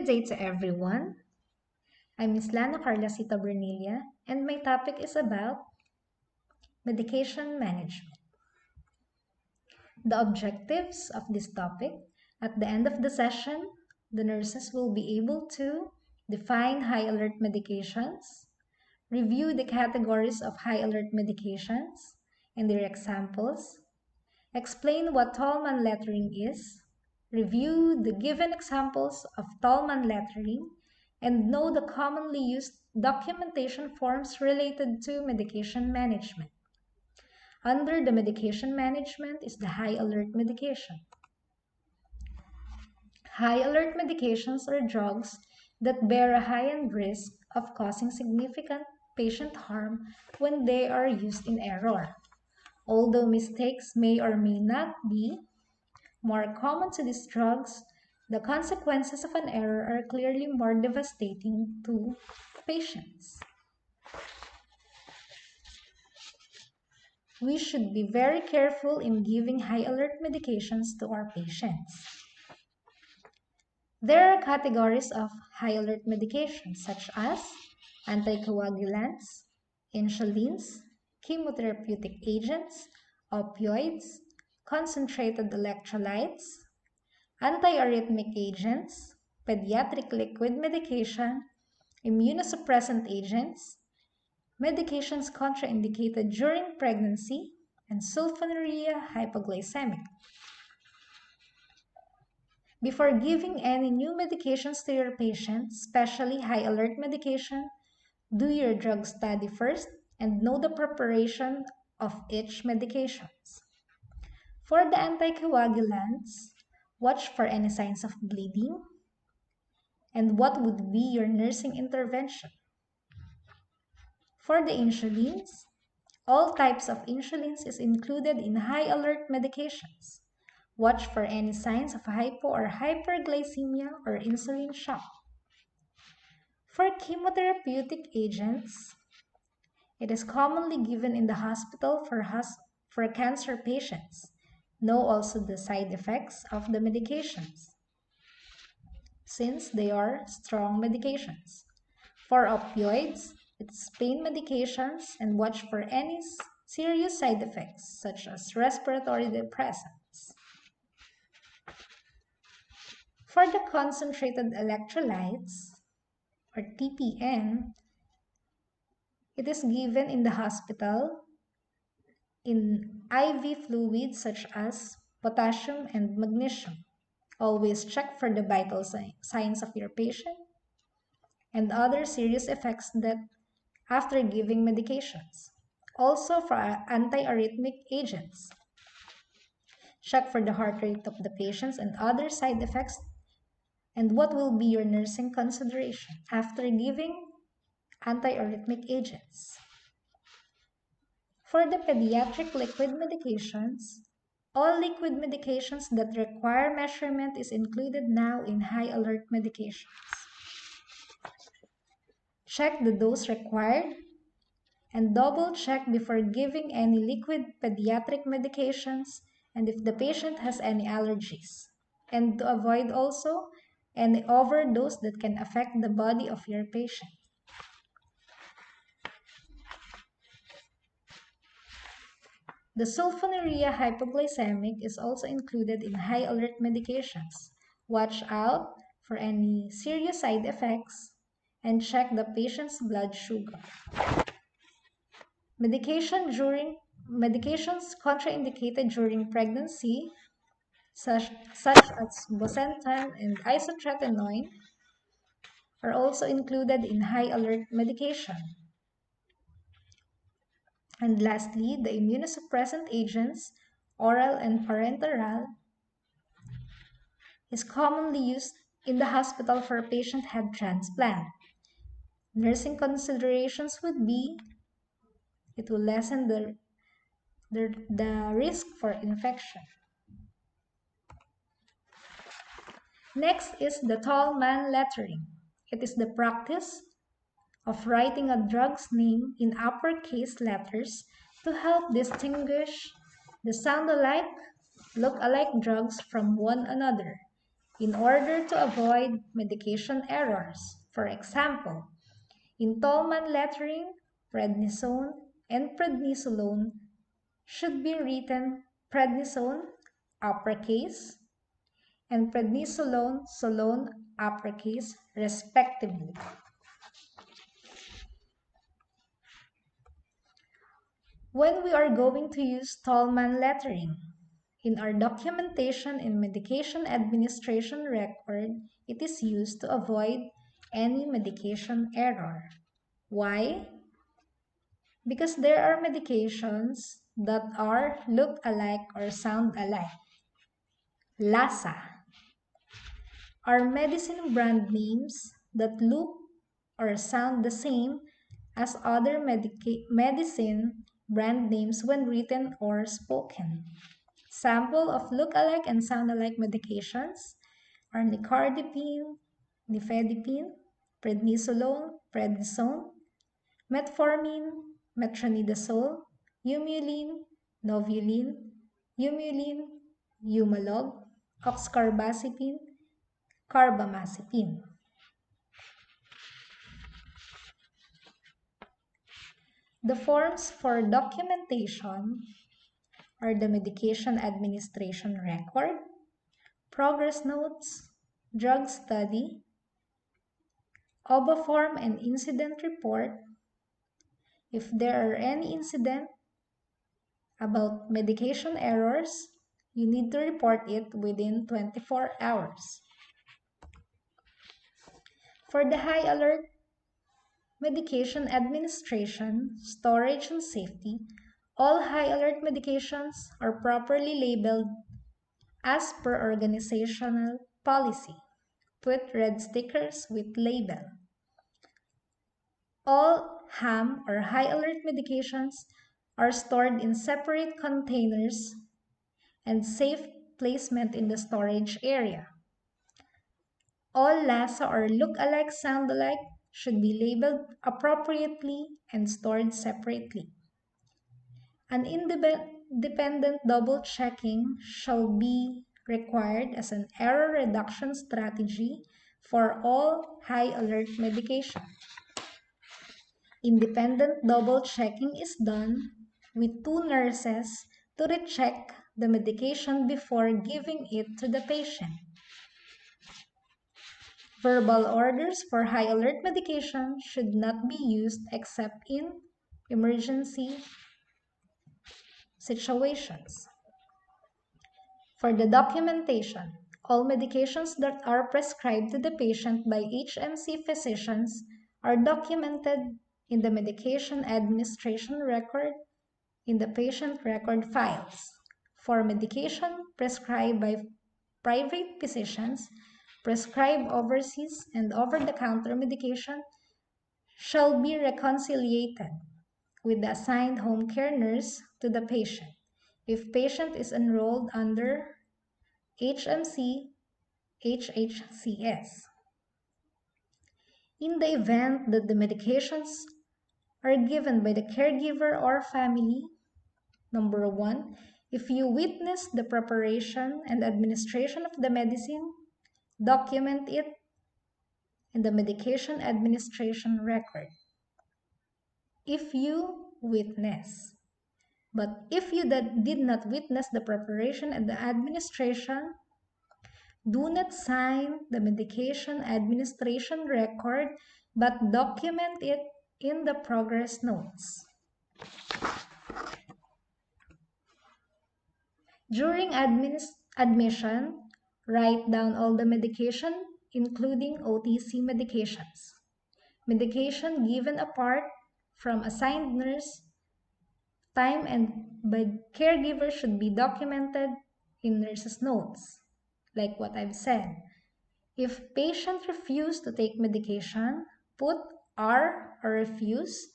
day to everyone. I'm Miss Lanna Carla Tabernilla, and my topic is about medication management. The objectives of this topic: at the end of the session, the nurses will be able to define high alert medications, review the categories of high alert medications and their examples, explain what Tallman lettering is, review the given examples of Tallman lettering, and know the commonly used documentation forms related to medication management. Under the medication management is the high alert medication. High alert medications are drugs that bear a high-end risk of causing significant patient harm when they are used in error. Although mistakes may or may not be more common to these drugs, the consequences of an error are clearly more devastating to patients. We should be very careful in giving high alert medications to our patients. There are categories of high alert medications such as anticoagulants, insulins, chemotherapeutic agents, opioids, concentrated electrolytes, antiarrhythmic agents, pediatric liquid medication, immunosuppressant agents, medications contraindicated during pregnancy, and sulfonylurea hypoglycemic. Before giving any new medications to your patient, especially high alert medication, do your drug study first and know the preparation of each medication. For the anticoagulants, watch for any signs of bleeding and what would be your nursing intervention. For the insulins, all types of insulins is included in high alert medications. Watch for any signs of hypo or hyperglycemia or insulin shock. For chemotherapeutic agents, it is commonly given in the hospital for cancer patients. Know also the side effects of the medications, since they are strong medications. For opioids, it's pain medications, and watch for any serious side effects such as respiratory depressants. For the concentrated electrolytes, or TPN, it is given in the hospital in IV fluids such as potassium and magnesium. Always check for the vital signs of your patient and other serious effects that after giving medications. Also for antiarrhythmic agents. Check for the heart rate of the patients and other side effects and what will be your nursing consideration after giving antiarrhythmic agents. For the pediatric liquid medications, all liquid medications that require measurement is included now in high alert medications. Check the dose required and double check before giving any liquid pediatric medications and if the patient has any allergies, and to avoid also any overdose that can affect the body of your patient. The sulfonylurea hypoglycemic is also included in high alert medications. Watch out for any serious side effects and check the patient's blood sugar. Medications contraindicated during pregnancy, such as bosentan and isotretinoin, are also included in high alert medication. And lastly, the immunosuppressant agents, oral and parenteral, is commonly used in the hospital for a patient head transplant. Nursing considerations would be it will lessen the risk for infection. Next is the Tallman lettering. It is the practice of writing a drug's name in uppercase letters to help distinguish the sound-alike, look-alike drugs from one another. in order to avoid medication errors. For example, in Tolman lettering, prednisone and prednisolone should be written prednisone uppercase and prednisolone solone uppercase respectively. When we are going to use Tolman lettering, in our documentation and medication administration record, it is used to avoid any medication error. Why? Because there are medications that are look alike or sound alike. LASA are medicine brand names that look or sound the same as other medicine brand names when written or spoken. Sample of look-alike and sound-alike medications are nicardipine, nifedipine, prednisolone, prednisone, metformin, metronidazole, humulin, novulin, humulin, Humalog, oxcarbazepine, carbamazepine. The forms for documentation are the medication administration record, progress notes, drug study, OBA form and incident report. If there are any incident about medication errors, you need to report it within 24 hours. For the high alert medication administration, storage, and safety, all high alert medications are properly labeled as per organizational policy. Put red stickers with label. All HAM or high alert medications are stored in separate containers and safe placement in the storage area. All LASA or look-alike, sound-alike should be labeled appropriately and stored separately. An independent double-checking shall be required as an error reduction strategy for all high-alert medication. Independent double-checking is done with 2 nurses to recheck the medication before giving it to the patient. Verbal orders for high alert medication should not be used except in emergency situations. For the documentation, all medications that are prescribed to the patient by HMC physicians are documented in the medication administration record in the patient record files. For medication prescribed by private physicians, prescribed overseas and over-the-counter medication shall be reconciliated with the assigned home care nurse to the patient if patient is enrolled under HMC, HHCS. In the event that the medications are given by the caregiver or family, number 1, if you witness the preparation and administration of the medicine, document it in the medication administration record. If you witness. But if you did not witness the preparation and the administration, do not sign the medication administration record, but document it in the progress notes. During admission, write down all the medication, including OTC medications. Medication given apart from assigned nurse, time and by caregiver should be documented in nurse's notes, like what I've said. If patient refuse to take medication, put R or refuse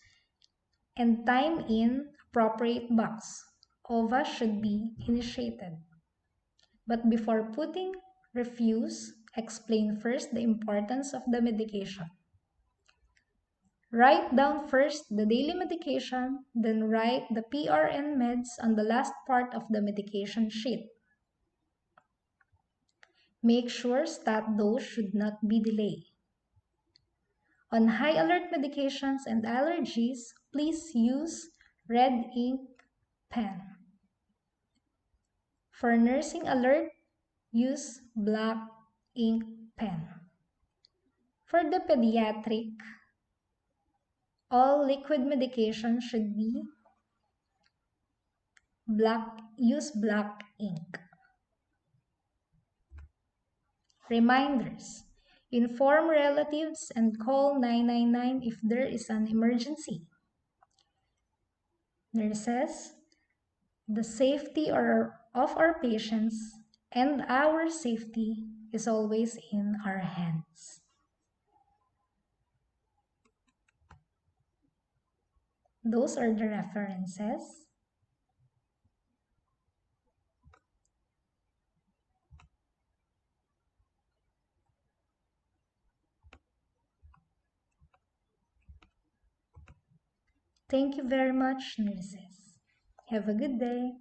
and time in appropriate box. OVA should be initiated. But before putting refuse, explain first the importance of the medication. Write down first the daily medication, then write the PRN meds on the last part of the medication sheet. Make sure that those should not be delayed. On high alert medications and allergies, please use red ink pen. For nursing alert, use black ink pen. For the pediatric, all liquid medication should be use black ink. Reminders. Inform relatives and call 999 if there is an emergency. Nurses, the safety of our patients and our safety is always in our hands. Those are the references. Thank you very much, nurses. Have a good day.